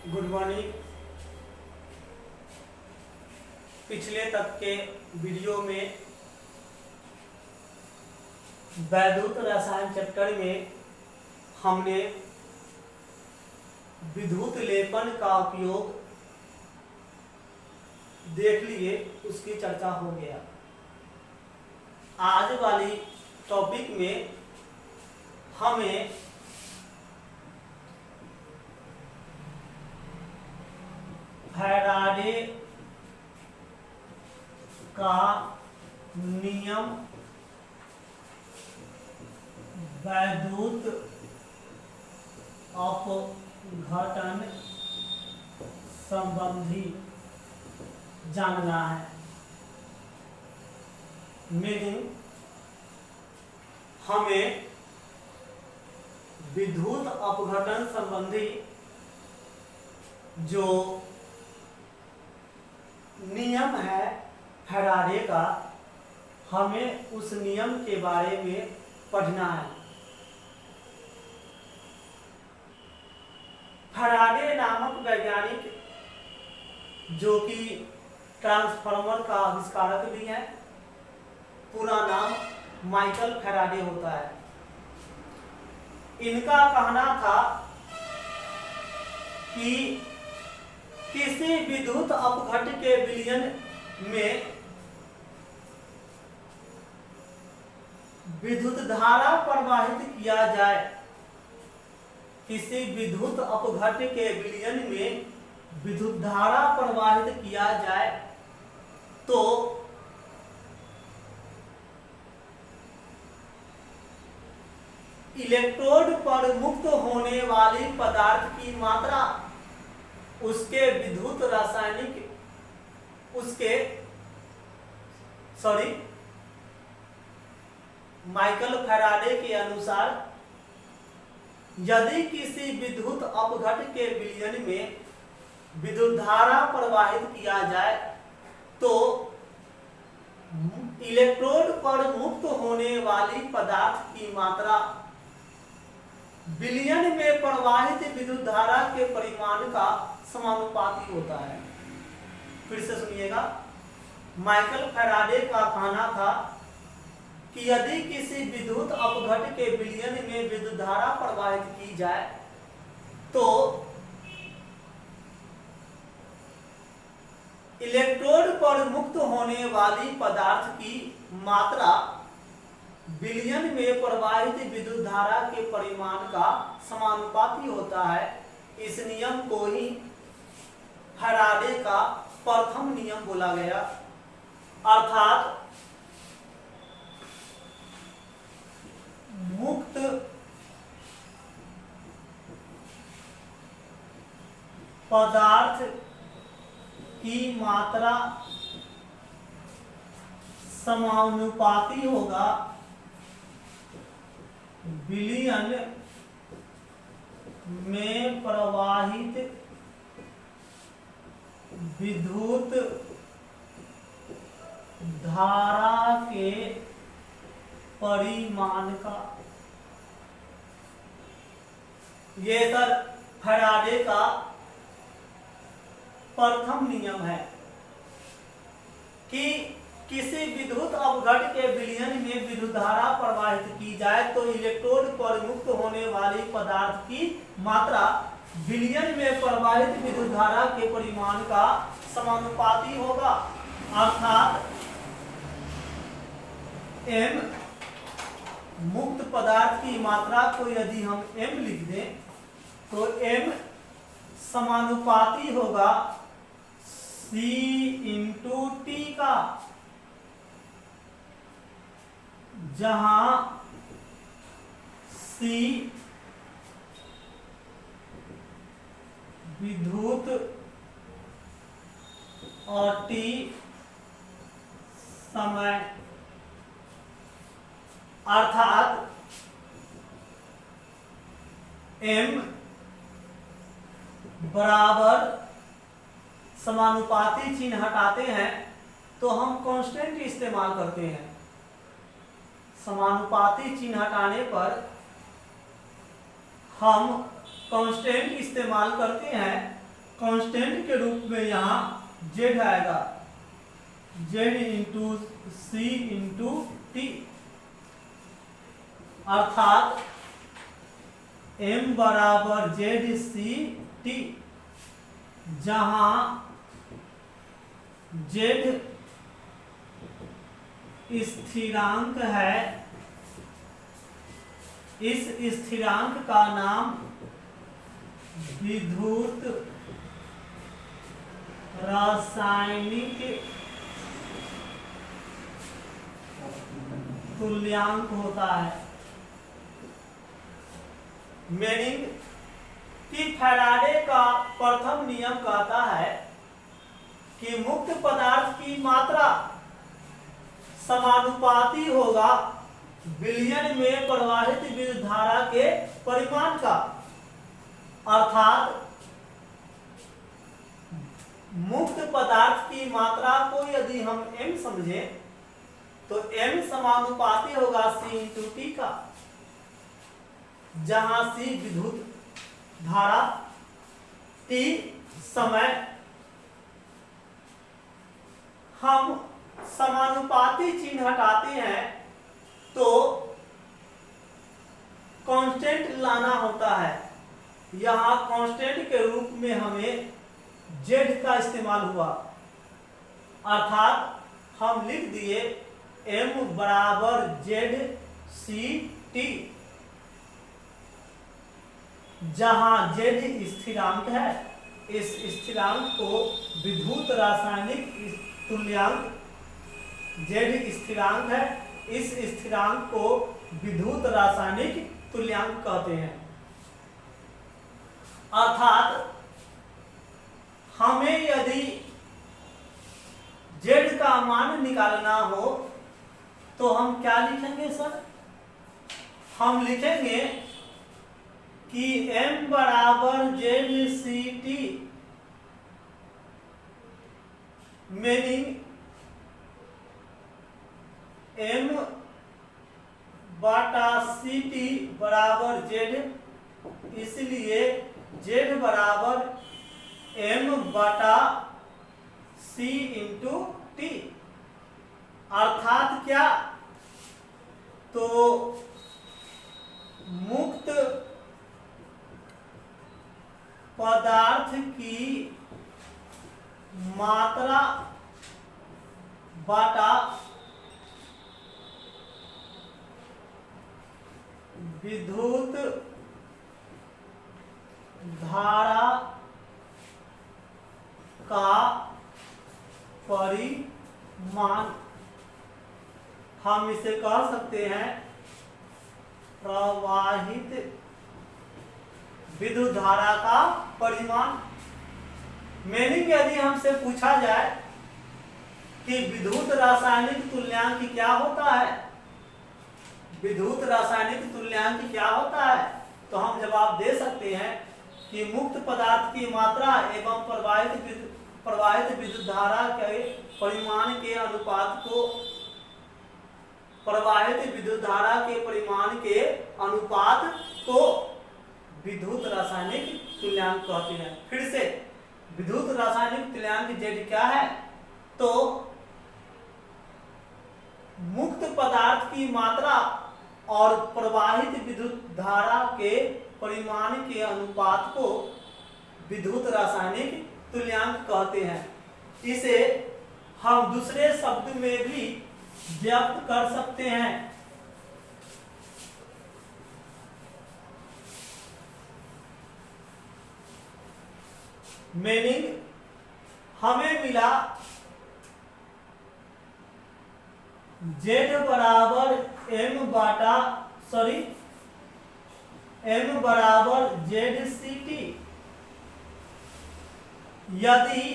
Good morning. पिछले तक के वीडियो में वैद्युत रसायन चैप्टर में हमने विद्युत लेपन का उपयोग देख लिए, उसकी चर्चा हो गया। आज वाली टॉपिक में हमें फैराडे का नियम वैद्युत अपघटन संबंधी जानना है। मीनिंग, हमें विद्युत अपघटन संबंधी जो नियम है फैराडे का, हमें उस नियम के बारे में पढ़ना है। फैराडे नामक वैज्ञानिक जो कि ट्रांसफार्मर का आविष्कारक भी है, पूरा नाम माइकल फैराडे होता है। इनका कहना था कि किसी विद्युत अपघट के विलयन में विद्युत धारा प्रवाहित किया जाए, किसी विद्युत अपघट के विलयन में विद्युत धारा प्रवाहित किया जाए तो इलेक्ट्रोड पर मुक्त होने वाली पदार्थ की मात्रा उसके विद्युत रासायनिक माइकल फैराडे के अनुसार यदि किसी विद्युत अपघट के विलयन में विद्युत धारा प्रवाहित किया जाए तो इलेक्ट्रोड पर मुक्त होने वाली पदार्थ की मात्रा विलयन में प्रवाहित विद्युत धारा के परिमाण का समानुपाती होता है। फिर से सुनिएगा, माइकल फैराडे का कहना था कि यदि किसी विद्युत अपघट के विलयन में विद्युत धारा प्रवाहित की जाए तो इलेक्ट्रोड पर मुक्त होने वाली पदार्थ की मात्रा विलयन में प्रवाहित विद्युत धारा के परिमाण का समानुपाती होता है। इस नियम को ही फैराडे का प्रथम नियम बोला गया। अर्थात मुक्त पदार्थ की मात्रा समानुपाती होगा विलयन में प्रवाहित विद्युत धारा के परिमाण का। ये सर फैराडे का प्रथम नियम है कि किसी विद्युत अपघट के विलयन में विद्युत धारा प्रवाहित की जाए तो इलेक्ट्रोड पर मुक्त होने वाली पदार्थ की मात्रा विलयन में प्रवाहित विद्युत धारा के परिमाण का समानुपाती होगा। अर्थात m मुक्त पदार्थ की मात्रा को यदि हम m लिख दें तो m समानुपाती होगा c इंटू टी का, जहां c विद्युत और t समय। अर्थात m बराबर समानुपाती चिन्ह हटाते हैं तो हम कांस्टेंट इस्तेमाल करते हैं। समानुपाती चिन्ह हटाने पर हम कांस्टेंट इस्तेमाल करते हैं कांस्टेंट के रूप में यहाँ जेड आएगा, जेड इंटू सी इंटू टी, अर्थात m बराबर जेड सी टी, जहां जेड स्थिरांक है। इस स्थिरांक का नाम विद्युत रासायनिक तुल्यांक होता है। मीनिंग कि फैराडे का प्रथम नियम कहता है कि मुक्त पदार्थ की मात्रा समानुपाती होगा विलयन में प्रवाहित विद्युत धारा के परिमाण का, अर्थात मुक्त पदार्थ की मात्रा को यदि हम m समझे तो m समानुपाती होगा c इंटू टी का, जहां c विद्युत धारा, t समय। हम समानुपाती चिन्ह हटाते हैं तो कांस्टेंट लाना होता है। यहाँ कांस्टेंट के रूप में हमें z का इस्तेमाल हुआ, अर्थात हम लिख दिए m बराबर जेड सी टी, जहां z स्थिरांक है। इस स्थिरांक को विद्युत रासायनिक तुल्यांक, z स्थिरांक है, इस स्थिरांक को विद्युत रासायनिक तुल्यांक कहते हैं। अर्थात हमें यदि z का मान निकालना हो तो हम क्या लिखेंगे सर? हम लिखेंगे कि m बराबर Z C T, meaning m बटा सी टी बराबर जेड, इसलिए z बराबर m बटा सी इंटू टी, अर्थात क्या? तो मुक्त पदार्थ की मात्रा बटा विद्युत धारा का परिमाण, हम इसे कह सकते हैं प्रवाहित विद्युत धारा का परिमाण। मीनिंग यदि हमसे पूछा जाए कि विद्युत रासायनिक तुल्यांक क्या होता है, विद्युत रासायनिक तुल्यांक क्या होता है, तो हम जवाब दे सकते हैं कि मुक्त पदार्थ की मात्रा एवं प्रवाहित विद्युत धारा के परिमाण के अनुपात को, प्रवाहित विद्युत धारा के परिमाण के अनुपात को विद्युत रासायनिक तुल्यांक कहते हैं। फिर से विद्युत रासायनिक तुल्यांक Z क्या है? तो मुक्त पदार्थ की मात्रा और प्रवाहित विद्युत धारा के परिमाण के अनुपात को विद्युत रासायनिक तुल्यांक कहते हैं। इसे हम दूसरे शब्द में भी व्यक्त कर सकते हैं। मीनिंग हमें मिला z बराबर m बराबर जेड सी टी, यदि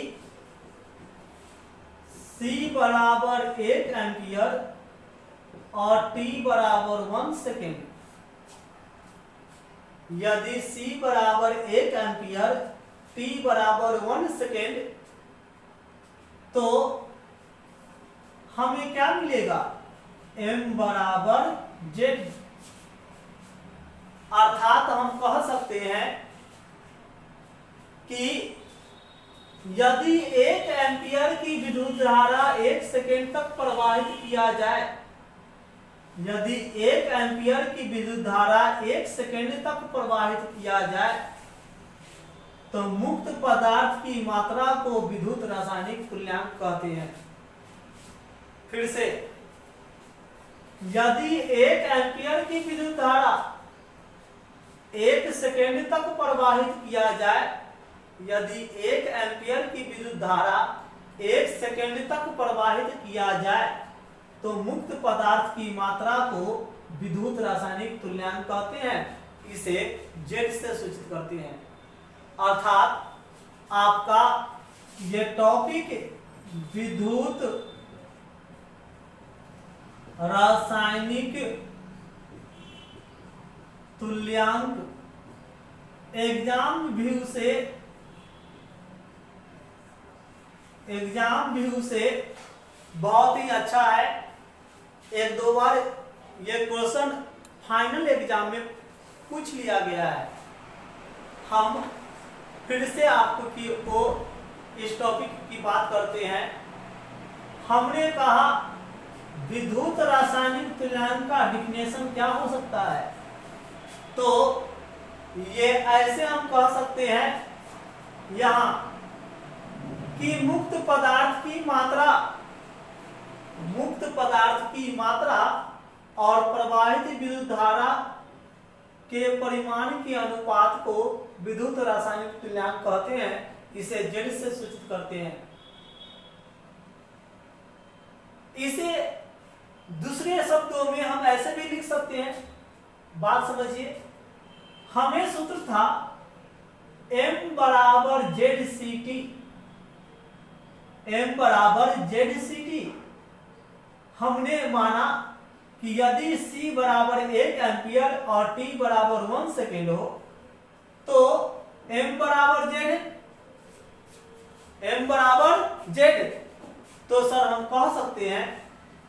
c बराबर 1 एम्पियर और t बराबर 1 सेकेंड, यदि c बराबर 1 एम्पियर, t बराबर 1 सेकेंड, तो हमें क्या मिलेगा? m बराबर z, अर्थात हम कह सकते हैं कि यदि 1 एम्पियर की विद्युत धारा 1 सेकेंड तक प्रवाहित किया जाए, यदि 1 एम्पियर की विद्युत धारा 1 सेकेंड तक प्रवाहित किया जाए तो मुक्त पदार्थ की मात्रा को विद्युत रासायनिक तुल्यांक कहते हैं। फिर से, यदि 1 एम्पियर की विद्युत धारा 1 सेकेंड तक प्रवाहित किया जाए, यदि 1 एम्पियर की विद्युत धारा 1 सेकेंड तक प्रवाहित किया जाए तो मुक्त पदार्थ की मात्रा को विद्युत रासायनिक तुल्यांक कहते हैं। इसे जेड से सूचित करते हैं। अर्थात आपका ये टॉपिक विद्युत रासायनिक तुल्यांक एग्जाम व्यू से बहुत ही अच्छा है। एक दो बार ये क्वेश्चन फाइनल एग्जाम में पूछ लिया गया है। हम फिर से आपको इस टॉपिक की बात करते हैं। हमने कहा विद्युत रासायनिक तुल्यांक का डिफिनेशन क्या हो सकता है, तो ये ऐसे हम कह सकते हैं यहाँ कि मुक्त पदार्थ की मात्रा और प्रवाहित विद्युत धारा के परिमाण के अनुपात को विद्युत रासायनिक तुल्यांक कहते हैं। इसे जेड से सूचित करते हैं। इसे दूसरे शब्दों में हम ऐसे भी लिख सकते हैं। बात समझिए, हमें सूत्र था M बराबर जेड सी टी। हमने माना कि यदि C बराबर 1 एम्पियर और T बराबर 1 सेकेंड हो तो M बराबर जेड। तो सर हम कह सकते हैं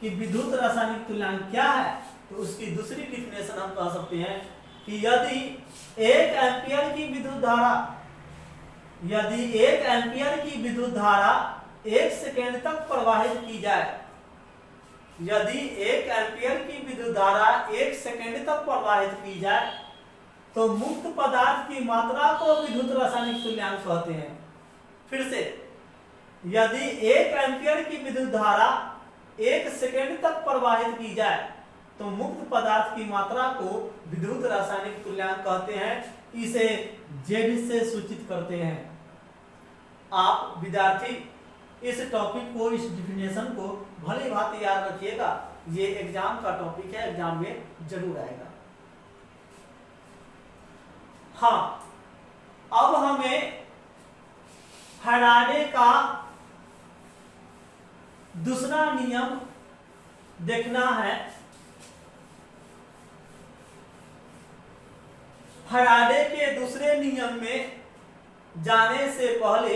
कि विद्युत रासायनिक तुल्यांक क्या है, तो उसकी दूसरी डिफिनेशन हम कह सकते हैं कि यदि 1 एम्पियर की विद्युत धारा 1 सेकेंड तक प्रवाहित की जाए, यदि 1 एम्पियर की विद्युत धारा 1 सेकेंड तक प्रवाहित की जाए तो मुक्त पदार्थ की मात्रा को विद्युत रासायनिक तुल्यांक कहते हैं। फिर से, यदि 1 एम्पियर की विद्युत धारा 1 सेकेंड तक प्रवाहित की जाए तो मुक्त पदार्थ की मात्रा को विद्युत रासायनिक तुल्यांक कहते हैं। इसे जेड से सूचित करते हैं। आप विद्यार्थी इस टॉपिक को, इस डिफिनेशन को भली भांति याद रखिएगा। ये एग्जाम का टॉपिक है, एग्जाम में जरूर आएगा। हाँ, अब हमें फैराडे का दूसरा नियम देखना है। फैराडे के दूसरे नियम में जाने से पहले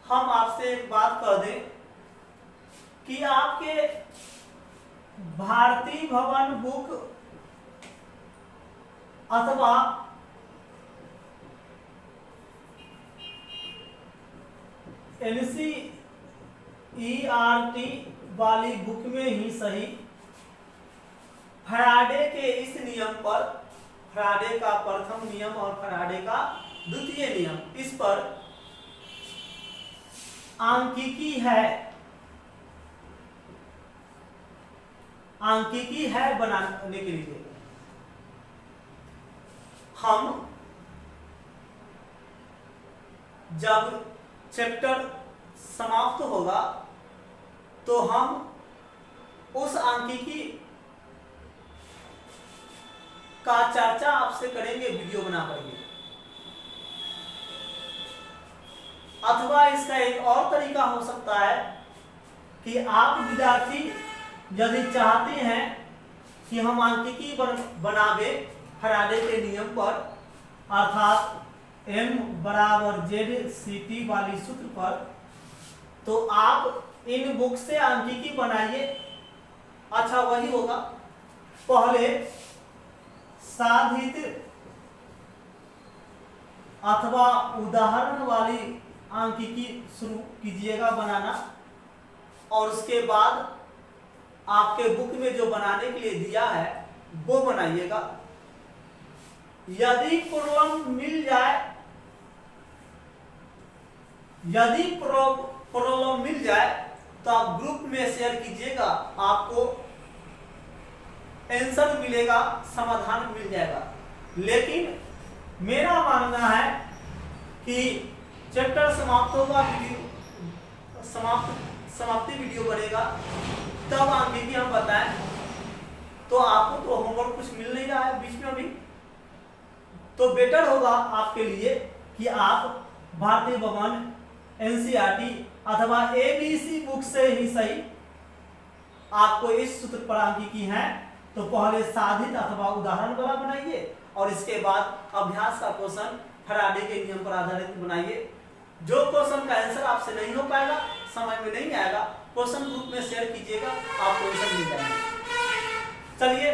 हम आपसे एक बात कह दें कि आपके भारती भवन बुक अथवा NCERT वाली बुक में ही सही फैराडे के इस नियम पर, फैराडे का प्रथम नियम और फैराडे का द्वितीय नियम, इस पर आंकिकी है बनाने के लिए हम जब चैप्टर समाप्त होगा तो हम उस आंकिकी का चर्चा आपसे करेंगे वीडियो बना करके। अथवा इसका एक और तरीका हो सकता है कि आप विद्यार्थी यदि चाहते हैं कि हम आंकिकी बनावे फैराडे के नियम पर, अर्थात M बराबर ZCT वाली सूत्र पर, तो आप इन बुक से आंकिकी बनाइए। अच्छा वही होगा, पहले साधित अथवा उदाहरण वाली सांख्यिकी शुरू कीजिएगा बनाना, और उसके बाद आपके बुक में जो बनाने के लिए दिया है वो बनाइएगा। यदि प्रॉब्लम मिल जाए, यदि प्रॉब्लम मिल जाए तो आप ग्रुप में शेयर कीजिएगा, आपको आंसर मिलेगा, समाधान मिल जाएगा। लेकिन मेरा मानना है कि चैप्टर समाप्त होगा, समाप्ति वीडियो बनेगा, तब सांख्यिकी हम बताएं। तो आपको तो होमवर्क कुछ मिल नहीं रहा है बीच में अभी, तो बेटर होगा आपके लिए कि आप भारतीय भवन, एनसीईआरटी अथवा एबीसी बुक से ही सही आपको इस सूत्र पर सांख्यिकी है तो पहले साधित अथवा उदाहरण वाला बनाइए, और इसके बाद अभ्यास का क्वेश्चन फैराडे के नियम पर आधारित बनाइए। जो क्वेश्चन का आंसर आपसे नहीं हो पाएगा, समझ में नहीं आएगा, क्वेश्चन ग्रुप में शेयर कीजिएगा, आपको आंसर मिल जाएगा। चलिए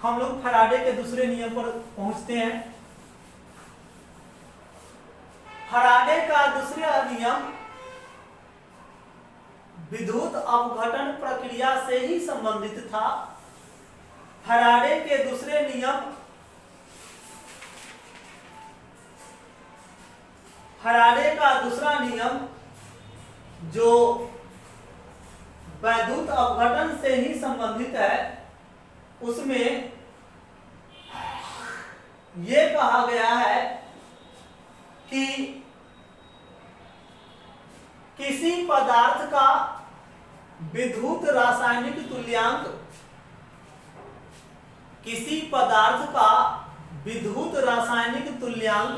हम लोग फैराडे के दूसरे नियम पर पहुंचते हैं। फैराडे का दूसरा नियम विद्युत अपघटन प्रक्रिया से ही संबंधित था। फैराडे के दूसरे नियम, फैराडे का दूसरा नियम जो विद्युत अपघटन से ही संबंधित है, उसमें यह कहा गया है कि किसी पदार्थ का विद्युत रासायनिक तुल्यांक, किसी पदार्थ का विद्युत रासायनिक तुल्यांक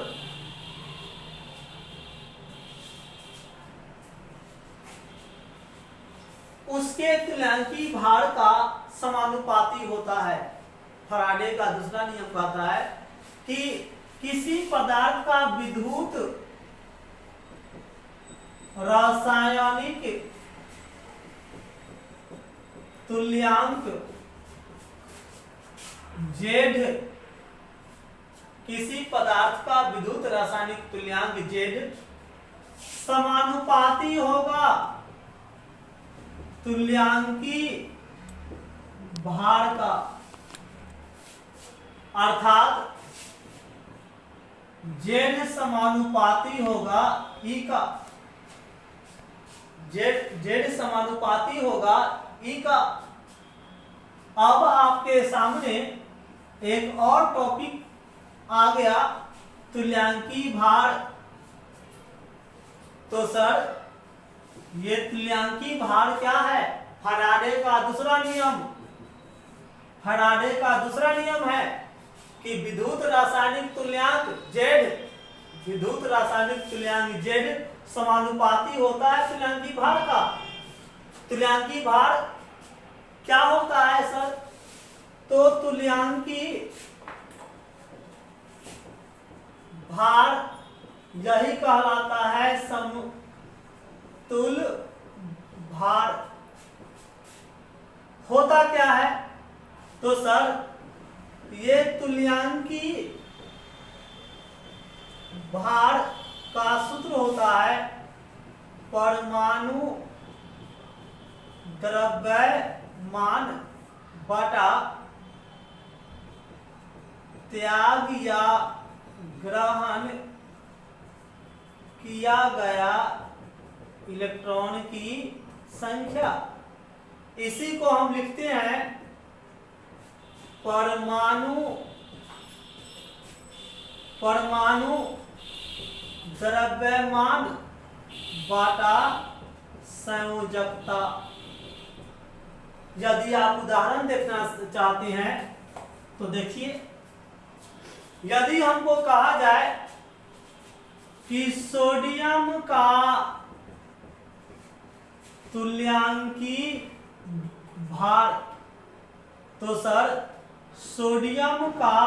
उसके तुल्यांकी भार का समानुपाती होता है। फैराडे का दूसरा नियम कहता है कि किसी पदार्थ का विद्युत रासायनिक तुल्यांक Z, किसी पदार्थ का विद्युत रासायनिक तुल्यांक Z समानुपाती होगा तुल्यांकी भार का, अर्थात Z समानुपाती होगा E का, Z समानुपाती होगा E का। अब आपके सामने एक और टॉपिक आ गया, तुल्यांकी भार। तो सर ये तुल्यांकी भार क्या है? फैराडे का दूसरा नियम, फैराडे का दूसरा नियम है कि विद्युत रासायनिक तुल्यांक Z, विद्युत रासायनिक तुल्यांक Z समानुपाती होता है तुल्यांकी भार का। तुल्यांकी भार क्या होता है सर? तो तुल्यांकी भार यही कहलाता है समतुल भार। होता क्या है? तो सर ये तुल्यांकी भार का सूत्र होता है परमाणु द्रव्यमान बटा त्याग या ग्रहण किया गया इलेक्ट्रॉन की संख्या। इसी को हम लिखते हैं परमाणु द्रव्यमान बटा संयोजकता। यदि आप उदाहरण देखना चाहते हैं तो देखिए, यदि हमको कहा जाए कि सोडियम का तुल्यांकी भार, तो सर सोडियम का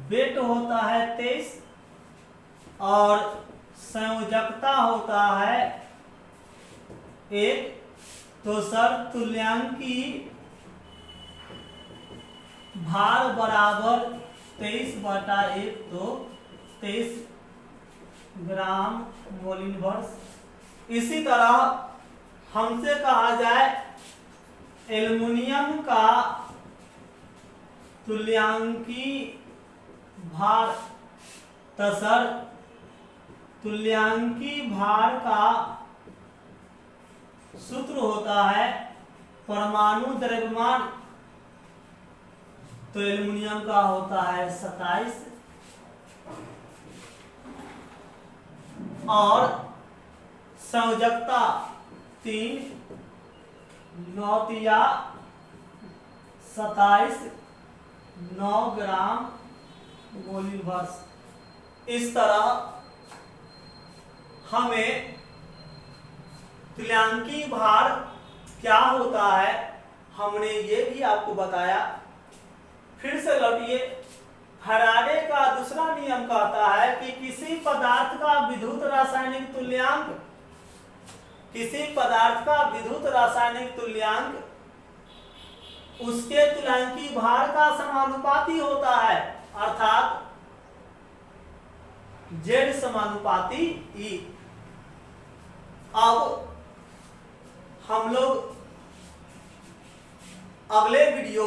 वेट होता है 23 और संयोजकता होता है 1। तो सर तुल्यांकी भार बराबर 23/1, तो 23 ग्राम मोल इनवर्स इसी तरह हमसे कहा जाए एल्युमिनियम का तुल्यांकी भार, तसर तुल्यांकी भार का सूत्र होता है परमाणु द्रव्यमान। तो एल्युमिनियम का होता है 27 और संयोजकता 3, 9 तिया 27, 9 ग्राम मोल इनवर्स। इस तरह हमें तुल्यांकी भार क्या होता है हमने ये भी आपको बताया। फिर से लौटिए, फैराडे का दूसरा नियम कहता है कि किसी पदार्थ का विद्युत रासायनिक तुल्यांक, किसी पदार्थ का विद्युत रासायनिक तुल्यांक उसके तुल्यांकी भार का समानुपाती होता है, अर्थात Z समानुपाती E। अब हम लोग अगले वीडियो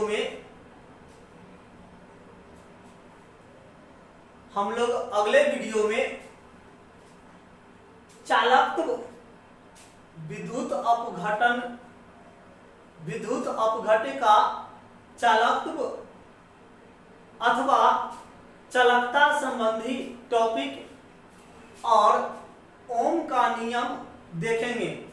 में चालकत्व, विद्युत अपघटिका चालकत्व अथवा चालकता संबंधी टॉपिक और ओम का नियम देखेंगे।